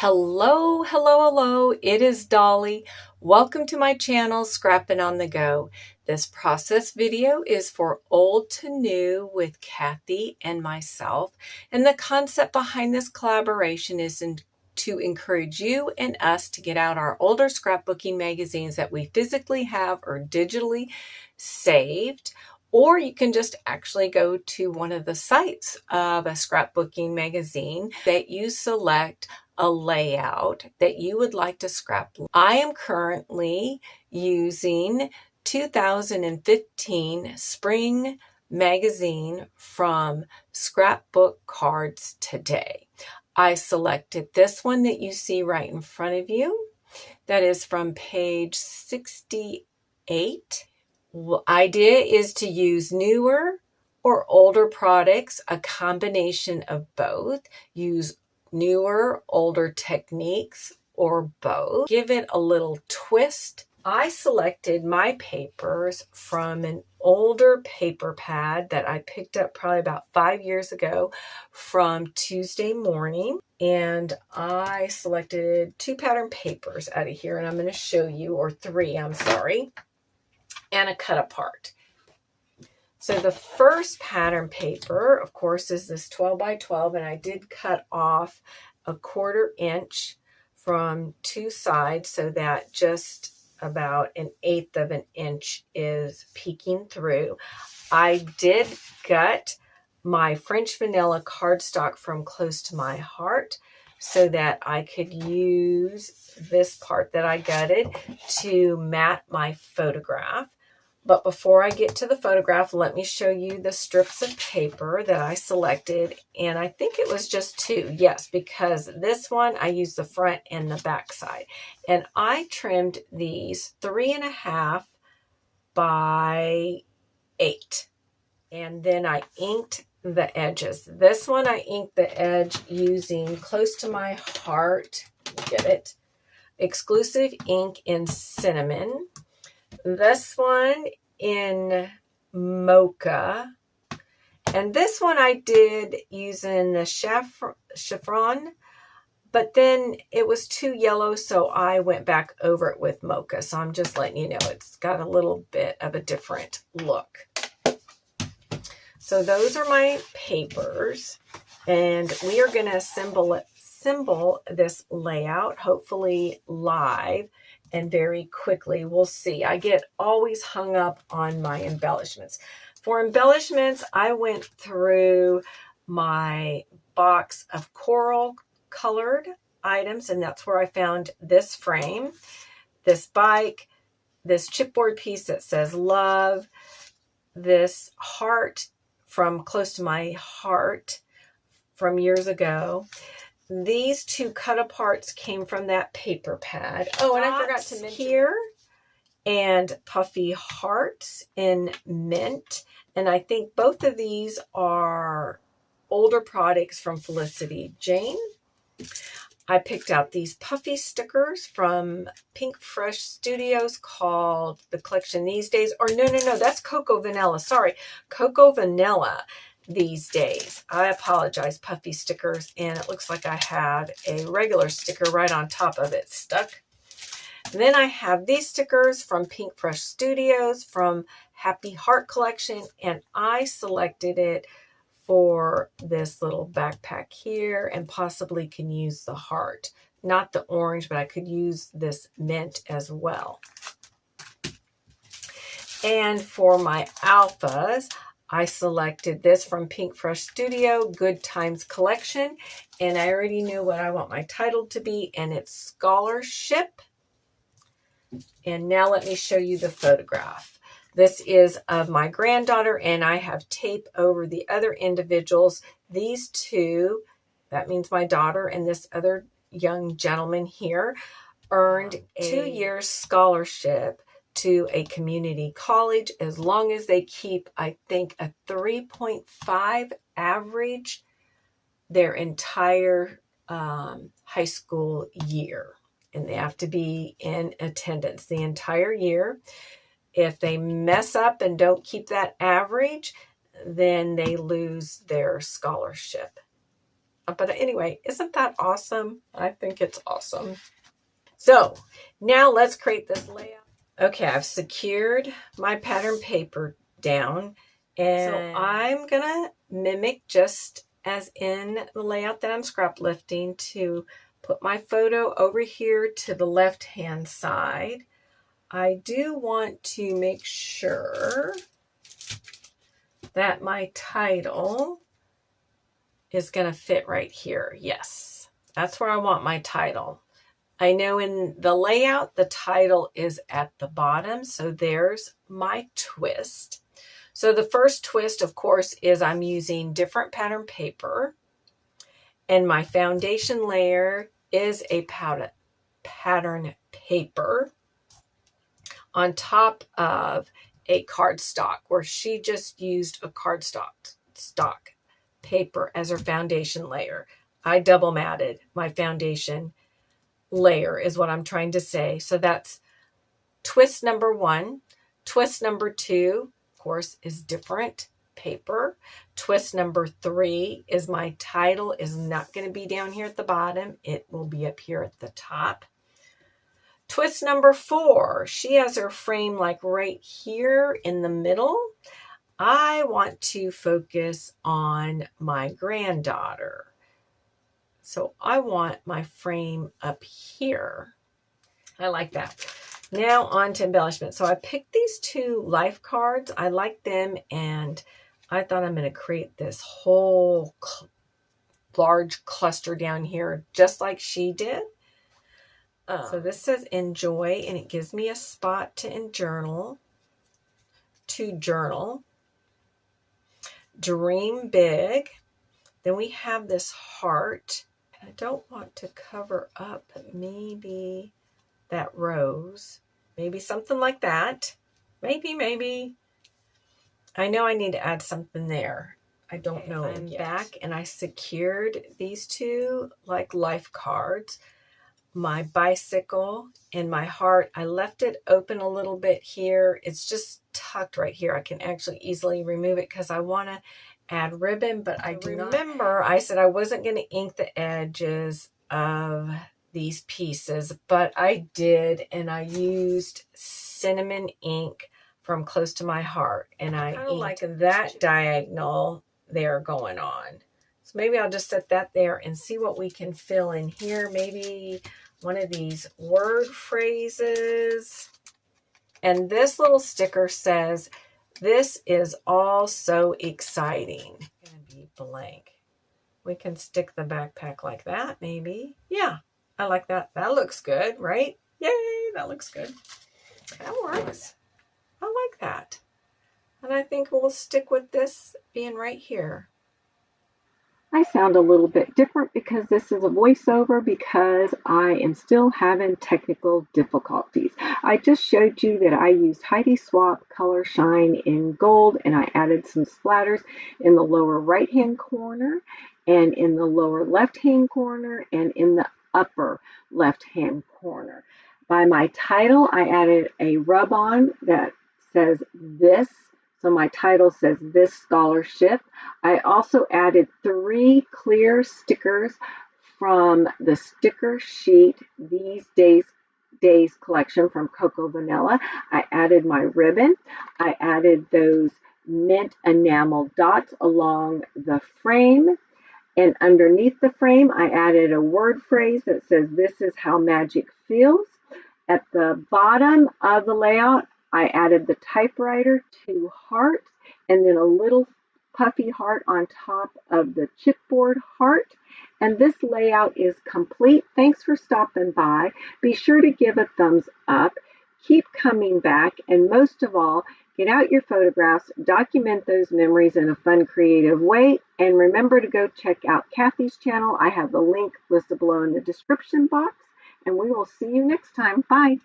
Hello, hello, hello. It is Dolly. Welcome to my channel, Scrappin' on the Go. This process video is for old to new with Kathy and myself. And the concept behind this collaboration is to encourage you and us to get out our older scrapbooking magazines that we physically have or digitally saved. Or you can just actually go to one of the sites of a scrapbooking magazine that you select a layout that you would like to scrap. I am currently using 2015 spring magazine from Scrapbook Cards Today. I selected this one that you see right in front of you. That is from page 68. Idea is to use newer or older products, a combination of both. Use newer, older techniques or both. Give it a little twist. I selected my papers from an older paper pad that I picked up probably about 5 years ago from Tuesday Morning. And I selected 2 pattern papers out of here, and I'm going to show you, or 3, I'm sorry, and a cut apart. So the first pattern paper, of course, is this 12 by 12, and I did cut off a 1/4 inch from 2 sides so that just about 1/8 of an inch is peeking through. I did gut my French vanilla cardstock from Close to My Heart so that I could use this part that I gutted to mat my photograph. But before I get to the photograph, let me show you the strips of paper that I selected. And I think it was just 2. Yes, because this one, I used the front and the back side. And I trimmed these 3.5 by 8. And then I inked the edges. This one, I inked the edge using Close to My Heart. Get it? Exclusive ink in cinnamon. This one in mocha, and this one I did using the chiffon, but then it was too yellow, so I went back over it with mocha. So I'm just letting you know it's got a little bit of a different look. So those are my papers, and we are going to assemble this layout, hopefully live and very quickly. We'll see. I get always hung up on my embellishments. For embellishments, I went through my box of coral colored items, and that's where I found this frame, this bike, this chipboard piece that says love, this heart from Close to My Heart from years ago. These 2 cut aparts came from that paper pad. Oh, and I forgot to mention here, and puffy hearts in mint. And I think both of these are older products from Felicity Jane. I picked out these puffy stickers from Pink Fresh Studios called the collection These Days. Or no, that's Cocoa Vanilla. Sorry, Cocoa Vanilla. These days. I apologize, puffy stickers, and it looks like I had a regular sticker right on top of it stuck. And then I have these stickers from Pink Fresh Studios from Happy Heart Collection, and I selected it for this little backpack here, and possibly can use the heart. Not the orange, but I could use this mint as well. And for my alphas, I selected this from Pink Fresh Studio, Good Times Collection, and I already knew what I want my title to be, and it's Scholarship. And now let me show you the photograph. This is of my granddaughter, and I have tape over the other individuals. These 2, that means my daughter and this other young gentleman here, earned a 2-year scholarship to a community college as long as they keep, I think, a 3.5 average their entire high school year. And they have to be in attendance the entire year. If they mess up and don't keep that average, then they lose their scholarship. But anyway, isn't that awesome? I think it's awesome. So now let's create this layout. Okay, I've secured my pattern paper down, and so I'm gonna mimic just as in the layout that I'm scrap lifting to put my photo over here to the left hand side. I do want to make sure that my title is going to fit right here. Yes, that's where I want my title. I know in the layout, the title is at the bottom. So there's my twist. So the first twist, of course, is I'm using different pattern paper. And my foundation layer is a pattern paper on top of a cardstock, where she just used a cardstock paper as her foundation layer. I double matted my foundation layer is what I'm trying to say. So that's twist number 1. Twist number 2, of course, is different paper. Twist number 3 is my title is not going to be down here at the bottom. It will be up here at the top. Twist number 4, she has her frame like right here in the middle. I want to focus on my granddaughter. So I want my frame up here. I like that. Now on to embellishment. So I picked these 2 life cards. I like them, and I thought I'm going to create this whole large cluster down here just like she did. So this says enjoy, and it gives me a spot to journal. Dream big. Then we have this heart. I don't want to cover up maybe that rose. Maybe something like that. Maybe. I know I need to add something there. I don't know. I'm back, and I secured these 2 like life cards. My bicycle and my heart, I left it open a little bit here. It's just tucked right here. I can actually easily remove it because I want to add ribbon, but I do not. Remember, I said I wasn't going to ink the edges of these pieces, but I did, and I used cinnamon ink from Close to My Heart, and I inked like that diagonal there going on. So maybe I'll just set that there and see what we can fill in here. Maybe one of these word phrases. And this little sticker says, "This is all so exciting." It's going to be blank. We can stick the backpack like that, maybe. Yeah, I like that. That looks good, right? Yay, that looks good. That works. I like that. And I think we'll stick with this being right here. I sound a little bit different because this is a voiceover because I am still having technical difficulties. I just showed you that I used Heidi Swap Color Shine in gold, and I added some splatters in the lower right hand corner and in the lower left hand corner and in the upper left hand corner. By my title, I added a rub on that says this. So my title says This Scholarship. I also added 3 clear stickers from the sticker sheet These Days collection from Cocoa Vanilla. I added my ribbon. I added those mint enamel dots along the frame. And underneath the frame, I added a word phrase that says, "This is how magic feels." At the bottom of the layout, I added the typewriter, 2 hearts, and then a little puffy heart on top of the chipboard heart. And this layout is complete. Thanks for stopping by. Be sure to give a thumbs up. Keep coming back. And most of all, get out your photographs, document those memories in a fun, creative way. And remember to go check out Kathy's channel. I have the link listed below in the description box. And we will see you next time. Bye.